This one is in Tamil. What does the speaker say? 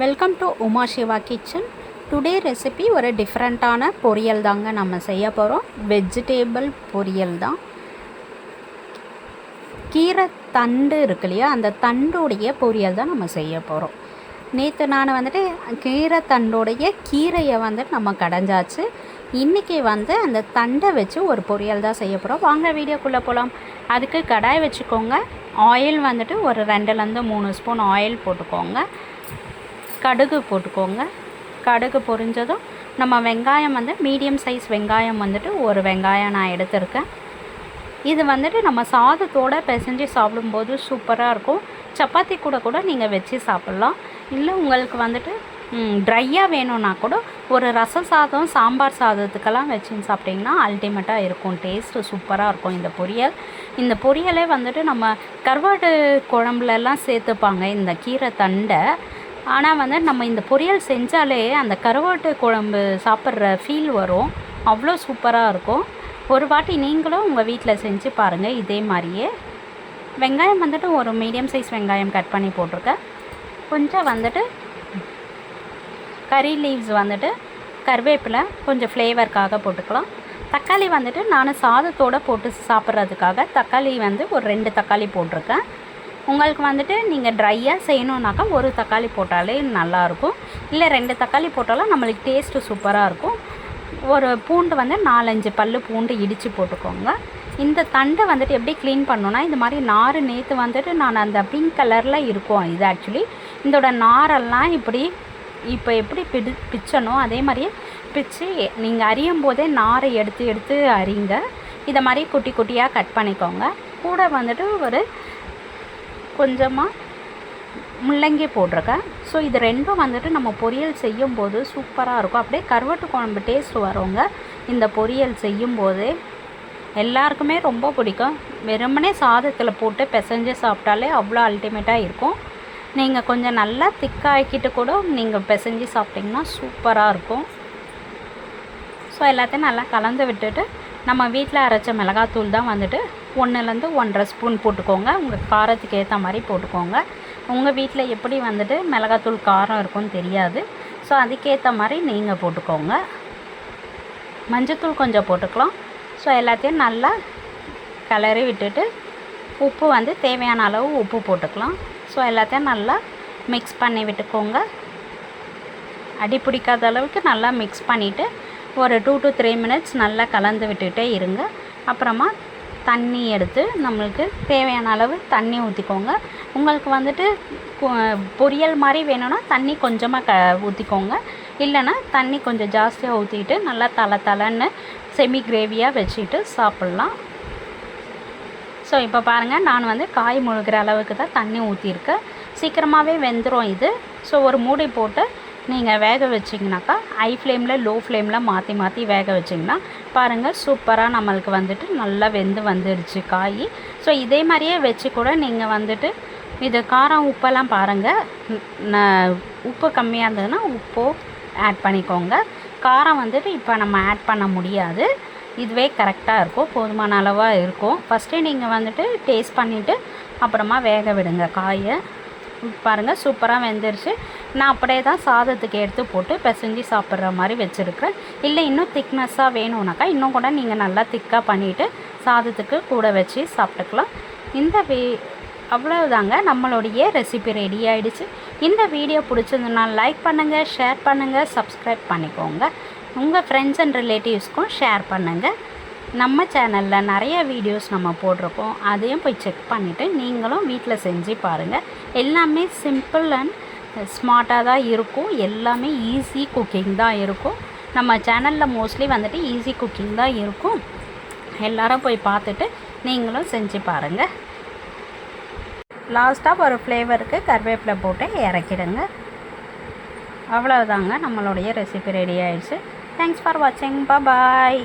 Welcome to Uma Siva kitchen. Today recipe ஒரு டிஃப்ரெண்ட்டான பொரியல் தாங்க நம்ம செய்ய போகிறோம். வெஜிடேபிள் பொரியல் தான். கீரை தண்டு இருக்கு இல்லையா, அந்த தண்டுடைய பொரியல் தான் நம்ம செய்ய போகிறோம். நேற்று நான் கீரை தண்டுடைய கீரையை நம்ம கடைஞ்சாச்சு. இன்றைக்கி அந்த தண்டை வச்சு ஒரு பொரியல் தான் செய்ய போகிறோம். வாங்க வீடியோக்குள்ளே போகலாம். அதுக்கு கடாய் வச்சுக்கோங்க. ஆயில் ஒரு 2லேருந்து 3 ஸ்பூன் ஆயில் போட்டுக்கோங்க. கடுகு போட்டுக்கோங்க. கடுகு பொரிஞ்சதும் நம்ம வெங்காயம் மீடியம் சைஸ் வெங்காயம் ஒரு வெங்காயம் நான் எடுத்திருக்கேன். இது நம்ம சாதத்தோடு பிசைஞ்சு சாப்பிடும்போது சூப்பராக இருக்கும். சப்பாத்தி கூட நீங்கள் வச்சு சாப்பிட்லாம். இல்லை உங்களுக்கு ட்ரையாக வேணும்னா கூட ஒரு ரச சாதம் சாம்பார் சாதத்துக்கெல்லாம் வச்சு சாப்பிட்டிங்கன்னா அல்டிமேட்டாக இருக்கும். டேஸ்ட்டு சூப்பராக இருக்கும் இந்த பொரியல். இந்த பொரியலே நம்ம கருவாடு குழம்புலலாம் சேர்த்துப்பாங்க இந்த கீரை தண்டை. ஆனால் நம்ம இந்த பொரியல் செஞ்சாலே அந்த கருவாட்டு குழம்பு சாப்பிட்ற ஃபீல் வரும். அவ்வளோ சூப்பராக இருக்கும். ஒரு வாட்டி நீங்களும் உங்கள் வீட்டில் செஞ்சு பாருங்கள். இதே மாதிரியே வெங்காயம் ஒரு மீடியம் சைஸ் வெங்காயம் கட் பண்ணி போட்டிருக்கேன். கொஞ்சம் கறி லீவ்ஸ் கருவேப்பிலை கொஞ்சம் ஃப்ளேவருக்காக போட்டுக்கலாம். தக்காளி நான் சாதத்தோடு போட்டு சாப்பிட்றதுக்காக தக்காளி ஒரு 2 தக்காளி போட்டிருக்கேன். உங்களுக்கு நீங்கள் ட்ரையாக செய்யணுன்னாக்கா ஒரு தக்காளி போட்டாலே நல்லாயிருக்கும். இல்லை 2 தக்காளி போட்டாலும் நம்மளுக்கு டேஸ்ட்டு சூப்பராக இருக்கும். ஒரு பூண்டு 4-5 பல் பூண்டு இடித்து போட்டுக்கோங்க. இந்த தண்டை எப்படி க்ளீன் பண்ணணுன்னா, இது மாதிரி நார் நேற்று நான் அந்த பிங்க் கலரில் இருக்கும். இது ஆக்சுவலி இதோட நாரெல்லாம் இப்போ எப்படி பிச்சணும் அதே மாதிரியே பிச்சு நீங்கள் அறியும் போதே நாரை எடுத்து அறிங்க. இதை மாதிரி குட்டி குட்டியாக கட் பண்ணிக்கோங்க. கூட ஒரு கொஞ்சமாக முள்ளங்கி போட்டிருக்கேன். ஸோ இது ரெண்டும் நம்ம பொரியல் செய்யும்போது சூப்பராக இருக்கும். அப்படியே கருவாட்டு குழம்பு டேஸ்ட் வருங்க. இந்த பொரியல் செய்யும்போதே எல்லாருக்குமே ரொம்ப பிடிக்கும். வெறுமனே சாதத்தில் போட்டு பிசைஞ்சு சாப்பிட்டாலே அவ்வளோ அல்டிமேட்டாக இருக்கும். நீங்கள் கொஞ்சம் நல்லா திக்காக்கிட்டு கூட நீங்கள் பிசைஞ்சு சாப்பிட்டிங்கன்னா சூப்பராக இருக்கும். ஸோ எல்லாத்தையும் நல்லா கலந்து விட்டுட்டு நம்ம வீட்டில் அரைச்ச மிளகாத்தூள் தான் 1லேருந்து 1.5 ஸ்பூன் போட்டுக்கோங்க. உங்கள் காரத்துக்கு ஏற்ற மாதிரி போட்டுக்கோங்க. உங்கள் வீட்டில் எப்படி மிளகாத்தூள் காரம் இருக்கும்னு தெரியாது. ஸோ அதுக்கேற்ற மாதிரி நீங்கள் போட்டுக்கோங்க. மஞ்சத்தூள் கொஞ்சம் போட்டுக்கலாம். ஸோ எல்லாத்தையும் நல்லா கிளறி விட்டுட்டு உப்பு தேவையான அளவு உப்பு போட்டுக்கலாம். ஸோ எல்லாத்தையும் நல்லா மிக்ஸ் பண்ணி விட்டுக்கோங்க. அடி பிடிக்காத அளவுக்கு நல்லா மிக்ஸ் பண்ணிவிட்டு ஒரு 2 to 3 minutes நல்லா கலந்து விட்டுகிட்டே இருங்க. அப்புறமா தண்ணி எடுத்து நம்மளுக்கு தேவையான அளவு தண்ணி ஊற்றிக்கோங்க. உங்களுக்கு பொரியல் மாதிரி வேணும்னா தண்ணி கொஞ்சமாக ஊற்றிக்கோங்க. இல்லைன்னா தண்ணி கொஞ்சம் ஜாஸ்தியாக ஊற்றிட்டு நல்லா தலை செமி கிரேவியாக வச்சுட்டு சாப்பிட்லாம். ஸோ இப்போ பாருங்கள், நான் காய் முழுகிற அளவுக்கு தான் தண்ணி ஊற்றிருக்கேன். சீக்கிரமாகவே வெந்துடும் இது. ஸோ ஒரு மூடி போட்டு நீங்கள் வேக வச்சிங்கனாக்கா ஹை ஃப்ளேமில் லோ ஃப்ளேமில் மாற்றி வேக வச்சிங்கன்னா பாருங்கள், சூப்பராக நம்மளுக்கு நல்லா வந்துடுச்சு காய். ஸோ இதே மாதிரியே வச்சு கூட நீங்கள் இது காரம் உப்பெல்லாம் பாருங்கள். உப்பு கம்மியாக இருந்ததுன்னா உப்போ ஆட் பண்ணிக்கோங்க. காரம் இப்போ நம்ம ஆட் பண்ண முடியாது. இதுவே கரெக்டாக இருக்கும், போதுமான அளவாக இருக்கும். ஃபஸ்ட்டே நீங்கள் டேஸ்ட் பண்ணிவிட்டு அப்புறமா வேக விடுங்க காயை. பாருங்கள், சூப்பராக வெந்துருச்சு. நான் அப்படியே தான் சாதத்துக்கு எடுத்து போட்டு பிசைஞ்சு சாப்பிட்ற மாதிரி வச்சுருக்கிறேன். இல்லை இன்னும் திக்னஸ்ஸாக வேணும்னாக்கா இன்னும் கூட நீங்கள் நல்லா திக்காக பண்ணிவிட்டு சாதத்துக்கு கூட வச்சு சாப்பிட்டுக்கலாம். அவ்வளோதாங்க, நம்மளுடைய ரெசிபி ரெடி ஆகிடுச்சு. இந்த வீடியோ பிடிச்சதுன்னா லைக் பண்ணுங்கள், ஷேர் பண்ணுங்கள், சப்ஸ்கிரைப் பண்ணிக்கோங்க. உங்கள் ஃப்ரெண்ட்ஸ் அண்ட் ரிலேட்டிவ்ஸ்க்கும் ஷேர் பண்ணுங்கள். நம்ம சேனலில் நிறைய வீடியோஸ் நம்ம போட்டிருக்கோம். அதையும் போய் செக் பண்ணிவிட்டு நீங்களும் வீட்டில் செஞ்சு பாருங்கள். எல்லாமே சிம்பிள் அண்ட் ஸ்மார்ட்டாக தான் இருக்கும். எல்லாமே ஈஸி குக்கிங் தான் இருக்கும். நம்ம சேனலில் மோஸ்ட்லி ஈஸி குக்கிங் தான் இருக்கும். எல்லோரும் போய் பார்த்துட்டு நீங்களும் செஞ்சு பாருங்கள். லாஸ்ட்டாக ஒரு ஃப்ளேவருக்கு கருவேப்பிலை போட்டு இறக்கிடுங்க. அவ்வளோதாங்க, நம்மளுடைய ரெசிபி ரெடி ஆகிடுச்சு. தேங்க்ஸ் ஃபார் வாட்சிங். பாய்.